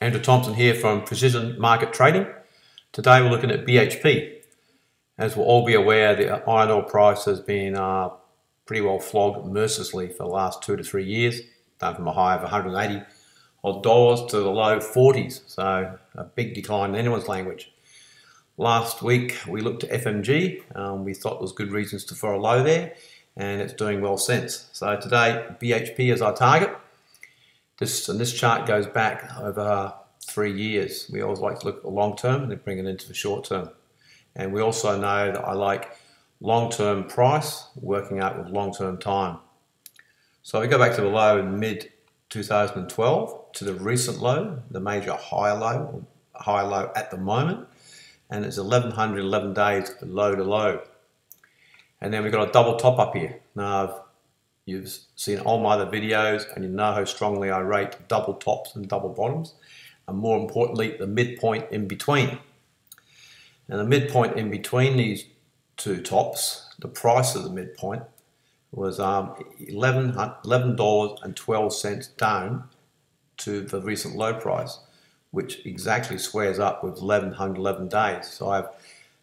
Andrew Thompson here from Precision Market Trading. Today we're looking at BHP. As we'll all be aware, the iron ore price has been pretty well flogged mercilessly for the last 2 to 3 years, down from a high of $180 odd to the low 40s, so a big decline in anyone's language. Last week we looked at FMG, we thought there was good reasons for a low there, and it's doing well since. So today BHP is our target. This chart goes back over 3 years. We always like to look at the long term and then bring it into the short term. And we also know that I like long-term price working out with long-term time. So we go back to the low in mid-2012 to the recent low, the major high low at the moment, and it's 1111 days low to low. And then we've got a double top up here. Now, you've seen all my other videos and you know how strongly I rate double tops and double bottoms, and more importantly the midpoint in between. And the midpoint in between these two tops, the price of the midpoint was $11.12 down to the recent low price, which exactly squares up with 1111 days. So I have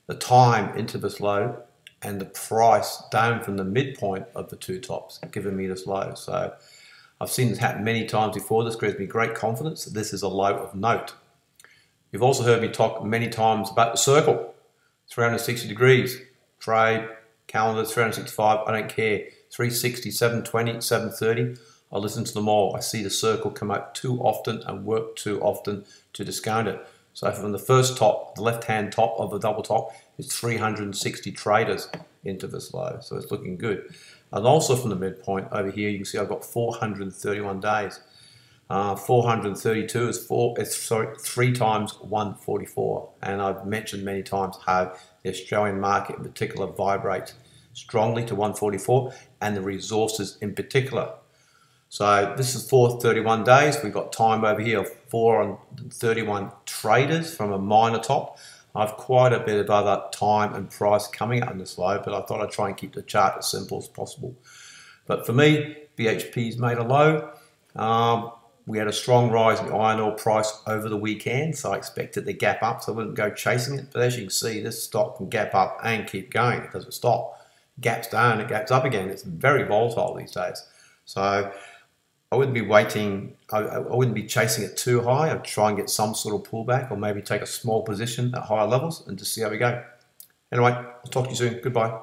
the time into this low and the price down from the midpoint of the two tops, giving me this low. So I've seen this happen many times before. This gives me great confidence that this is a low of note. You've also heard me talk many times about the circle, 360 degrees, trade, calendar, 365, I don't care, 360, 720, 730, I listen to them all. I see the circle come out too often and work too often to discount it. So from the first top, the left-hand top of the double top, is 360 traders into this low, so it's looking good. And also from the midpoint over here, you can see I've got 431 days. 432 is 3 times 144, and I've mentioned many times how the Australian market in particular vibrates strongly to 144, and the resources in particular. So this is 431 days. We've got time over here of 431 traders from a minor top. I've quite a bit of other time and price coming up in this low, but I thought I'd try and keep the chart as simple as possible. But for me, BHP's made a low. We had a strong rise in the iron ore price over the weekend, so I expected to gap up, so I wouldn't go chasing it. But as you can see, this stock can gap up and keep going. It doesn't stop. Gaps down, it gaps up again. It's very volatile these days. So I wouldn't be waiting, I wouldn't be chasing it too high. I'd try and get some sort of pullback, or maybe take a small position at higher levels and just see how we go. Anyway, I'll talk to you soon. Goodbye.